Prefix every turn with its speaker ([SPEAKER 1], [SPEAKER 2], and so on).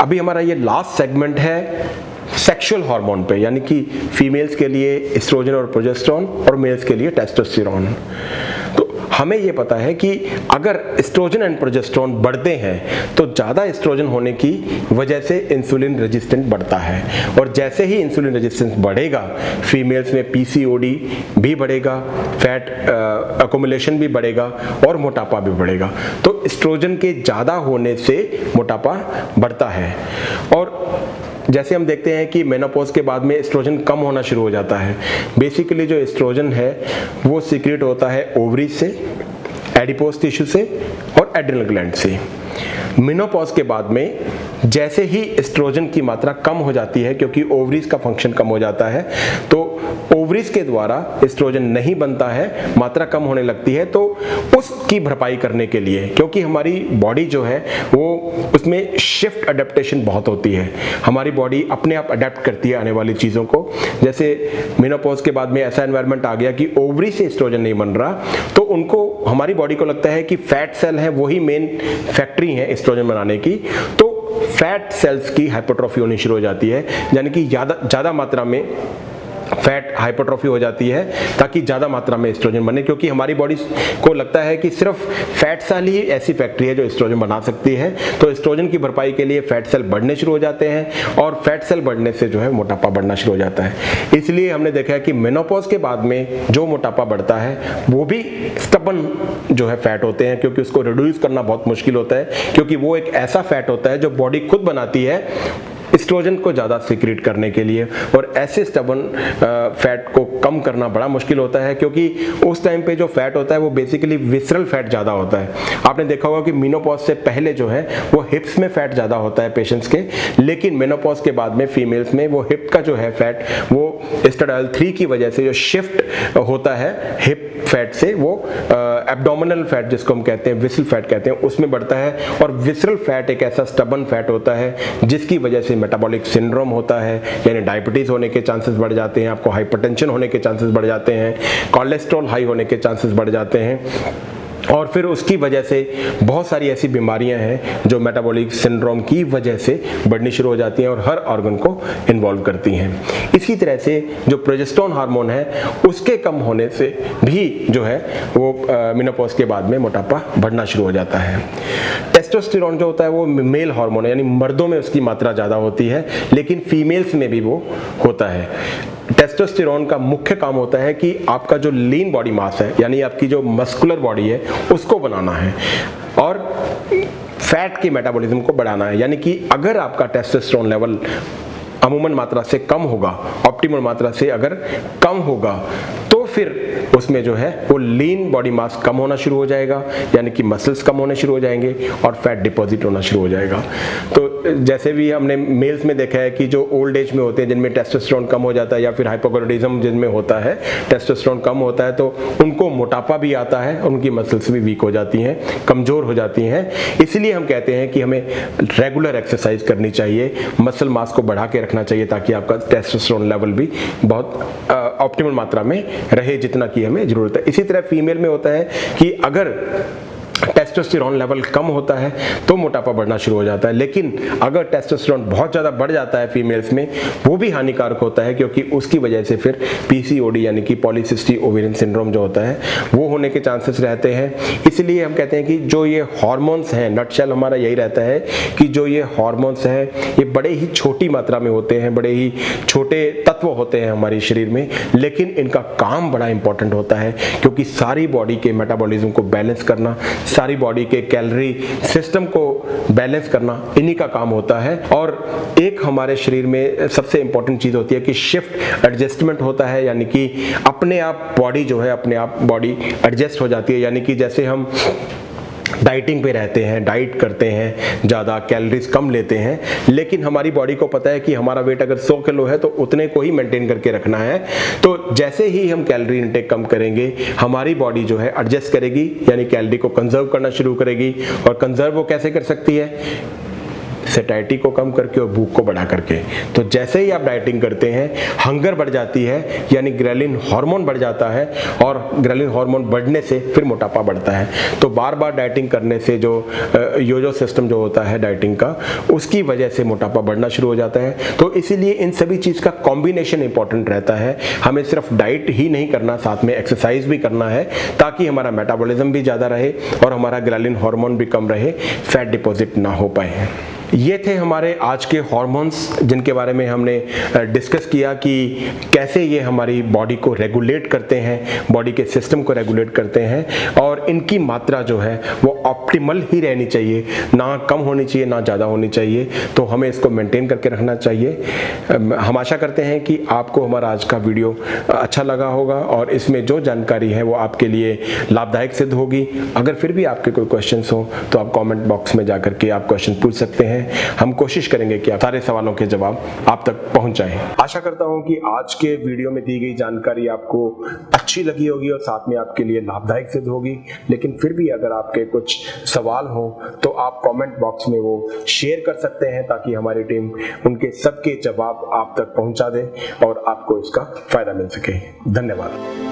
[SPEAKER 1] अभी हमारा ये लास्ट सेगमेंट है सेक्सुअल हार्मोन पे, यानी कि फीमेल्स के लिए एस्ट्रोजन और प्रोजेस्टेरोन और मेल्स के लिए टेस्टोस्टेरोन। तो हमें ये पता है कि अगर एस्ट्रोजन एंड प्रोजेस्टेरोन बढ़ते हैं तो ज़्यादा एस्ट्रोजन होने की वजह से इंसुलिन रेजिस्टेंस बढ़ता है, और जैसे ही इंसुलिन रेजिस्टेंस बढ़ेगा फीमेल्स में पीसीओडी भी बढ़ेगा, फैट अकोमुलेशन भी बढ़ेगा और मोटापा भी बढ़ेगा। तो एस्ट्रोजन के ज़्यादा होने से मोटापा बढ़ता है। और जैसे हम देखते हैं कि मेनोपॉज के बाद में एस्ट्रोजन कम होना शुरू हो जाता है। बेसिकली जो एस्ट्रोजन है वो सीक्रेट होता है ओवरीज से, एडिपोज टिश्यू से और एड्रिनल ग्लैंड से। मेनोपॉज के बाद में जैसे ही एस्ट्रोजन की मात्रा कम हो जाती है, क्योंकि ओवरीज का फंक्शन कम हो जाता है, तो ओवरीज के द्वारा एस्ट्रोजन नहीं बनता है, मात्रा कम होने लगती है। तो उसकी भरपाई करने के लिए, क्योंकि हमारी बॉडी जो है वो उसमें शिफ्ट अडेप्टेशन बहुत होती है, हमारी बॉडी अपने आप अडेप्ट करती है आने वाली चीज़ों को। जैसे मेनोपॉज के बाद में ऐसा एनवायरनमेंट आ गया कि ओवरी से एस्ट्रोजन नहीं बन रहा, तो उनको, हमारी बॉडी को लगता है कि फैट सेल है वही मेन फैक्ट्री है एस्ट्रोजन बनाने की। तो फैट सेल्स की हाइपरट्रॉफी होनी शुरू हो जाती है, यानी कि ज़्यादा मात्रा में फैट हाइपरट्रॉफी हो जाती है ताकि ज़्यादा मात्रा में एस्ट्रोजन बने, क्योंकि हमारी बॉडी को लगता है कि सिर्फ फैट सेल ही ऐसी फैक्ट्री है जो एस्ट्रोजन बना सकती है। तो एस्ट्रोजन की भरपाई के लिए फैट सेल बढ़ने शुरू हो जाते हैं, और फैट सेल बढ़ने से जो है मोटापा बढ़ना शुरू हो जाता है। इसलिए हमने देखा है कि मेनोपॉज के बाद में जो मोटापा बढ़ता है वो भी स्टबन जो है फैट होते हैं, क्योंकि उसको रिड्यूस करना बहुत मुश्किल होता है, क्योंकि वो एक ऐसा फैट होता है जो बॉडी खुद बनाती है एस्ट्रोजन को ज़्यादा सीक्रेट करने के लिए। और ऐसे स्टबन फैट को कम करना बड़ा मुश्किल होता है, क्योंकि उस टाइम पे जो फैट होता है वो बेसिकली विसरल फैट ज़्यादा होता है। आपने देखा होगा कि मेनोपॉज से पहले जो है वो हिप्स में फैट ज़्यादा होता है पेशेंट्स के, लेकिन मेनोपॉज के बाद में फीमेल्स में वो हिप का जो है फैट वो एस्ट्राडियोल 3 की वजह से जो शिफ्ट होता है हिप फैट से, वो एब्डोमिनल फैट जिसको हम कहते हैं, विसल फैट कहते हैं, उसमें बढ़ता है। और विसरल फैट एक ऐसा स्टबन फैट होता है जिसकी वजह से मेटाबॉलिक सिंड्रोम होता है, यानी डायबिटीज होने के चांसेस बढ़ जाते हैं, आपको हाइपरटेंशन होने के चांसेस बढ़ जाते हैं, कोलेस्ट्रॉल हाई होने के चांसेस बढ़ जाते हैं, और फिर उसकी वजह से बहुत सारी ऐसी बीमारियां हैं जो मेटाबॉलिक सिंड्रोम की वजह से बढ़नी शुरू हो जाती हैं और हर ऑर्गन को इन्वॉल्व करती हैं। इसी तरह से जो प्रोजेस्टेरोन हार्मोन है उसके कम होने से भी जो है वो मेनोपॉज के बाद में मोटापा बढ़ना शुरू हो जाता है। टेस्टोस्टेरोन जो होता है वो मेल हार्मोन है, यानी मर्दों में उसकी मात्रा ज़्यादा होती है, लेकिन फीमेल्स में भी वो होता है। टेस्टोस्टेरोन का मुख्य काम होता है कि आपका जो लीन बॉडी मास है, यानी आपकी जो मस्कुलर बॉडी है, उसको बनाना है और फैट के मेटाबॉलिज्म को बढ़ाना है। यानी कि अगर आपका टेस्टोस्टेरोन लेवल अमूमन मात्रा से कम होगा, ऑप्टिमल मात्रा से अगर कम होगा, तो फिर उसमें जो है वो लीन बॉडी मास कम होना शुरू हो जाएगा, यानी कि मसल्स कम होने शुरू हो जाएंगे और फैट डिपॉजिट होना शुरू हो जाएगा। तो जैसे भी हमने मेल्स में देखा है कि जो ओल्ड एज में होते हैं जिनमें टेस्टोस्टेरोन कम हो जाता है या फिर हाइपोथायरायडिज्म जिनमें होता है, टेस्टोस्टेरोन कम होता है, तो उनको मोटापा भी आता है, उनकी मसल्स भी वीक हो जाती हैं, कमज़ोर हो जाती हैं। इसलिए हम कहते हैं कि हमें रेगुलर एक्सरसाइज करनी चाहिए, मसल मास को बढ़ा के रखना चाहिए ताकि आपका टेस्टोस्टेरोन लेवल भी बहुत ऑप्टिमल मात्रा में रहे जितना कि हमें ज़रूरत है। इसी तरह फीमेल में होता है कि अगर टेस्टोस्टेरोन लेवल कम होता है तो मोटापा बढ़ना शुरू हो जाता है, लेकिन अगर टेस्टोस्टेरोन बहुत ज़्यादा बढ़ जाता है फीमेल्स में, वो भी हानिकारक होता है, क्योंकि उसकी वजह से फिर पीसीओडी यानी कि पॉलीसिस्टिक ओवेरियन सिंड्रोम जो होता है वो होने के चांसेस रहते हैं। इसलिए हम कहते हैं कि जो ये हार्मोन्स हैं, नटशेल हमारा यही रहता है कि जो ये हार्मोन्स हैं ये बड़े ही छोटी मात्रा में होते हैं, बड़े ही छोटे तत्व होते हैं हमारे शरीर में, लेकिन इनका काम बड़ा इंपॉर्टेंट होता है, क्योंकि सारी बॉडी के मेटाबॉलिज्म को बैलेंस करना, सारी बॉडी के कैलोरी सिस्टम को बैलेंस करना इन्हीं का काम होता है। और एक हमारे शरीर में सबसे इंपॉर्टेंट चीज होती है कि शिफ्ट एडजस्टमेंट होता है, यानी कि अपने आप बॉडी जो है अपने आप बॉडी एडजस्ट हो जाती है। यानी कि जैसे हम डाइटिंग पे रहते हैं, डाइट करते हैं, ज़्यादा कैलोरीज कम लेते हैं, लेकिन हमारी बॉडी को पता है कि हमारा वेट अगर 100 किलो है तो उतने को ही मेंटेन करके रखना है। तो जैसे ही हम कैलोरी इंटेक कम करेंगे हमारी बॉडी जो है एडजस्ट करेगी, यानी कैलोरी को कंजर्व करना शुरू करेगी। और कंजर्व वो कैसे कर सकती है? सेटाइटी को कम करके और भूख को बढ़ा करके। तो जैसे ही आप डाइटिंग करते हैं, हंगर बढ़ जाती है, यानी ग्रेलिन हार्मोन बढ़ जाता है, और ग्रेलिन हार्मोन बढ़ने से फिर मोटापा बढ़ता है। तो बार बार डाइटिंग करने से जो योजो सिस्टम जो होता है डाइटिंग का, उसकी वजह से मोटापा बढ़ना शुरू हो जाता है। तो इसीलिए इन सभी चीज का कॉम्बिनेशन इंपॉर्टेंट रहता है। हमें सिर्फ डाइट ही नहीं करना, साथ में एक्सरसाइज भी करना है, ताकि हमारा मेटाबॉलिज्म भी ज्यादा रहे और हमारा ग्रेलिन हार्मोन भी कम रहे, फैट डिपॉजिट ना हो पाए। ये थे हमारे आज के हार्मोन्स, जिनके बारे में हमने डिस्कस किया कि कैसे ये हमारी बॉडी को रेगुलेट करते हैं, बॉडी के सिस्टम को रेगुलेट करते हैं, और इनकी मात्रा जो है वो ऑप्टिमल ही रहनी चाहिए, ना कम होनी चाहिए ना ज़्यादा होनी चाहिए। तो हमें इसको मेंटेन करके रखना चाहिए। हम आशा करते हैं कि आपको हमारा आज का वीडियो अच्छा लगा होगा और इसमें जो जानकारी है वो आपके लिए लाभदायक सिद्ध होगी। अगर फिर भी आपके कोई क्वेश्चंस हो तो आप कमेंट बॉक्स में जाकर के आप क्वेश्चन पूछ सकते हैं। हम कोशिश करेंगे कि सारे सवालों के जवाब आप तक पहुंच जाएं। आशा करता हूं कि आज के वीडियो में दी गई जानकारी आपको अच्छी लगी होगी और साथ में आपके लिए लाभदायक सिद्ध होगी। लेकिन फिर भी अगर आपके कुछ सवाल हो तो आप कमेंट बॉक्स में वो शेयर कर सकते हैं, ताकि हमारी टीम उनके सबके जवाब आप तक पहुंचा दे और आपको इसका फायदा मिल सके। धन्यवाद।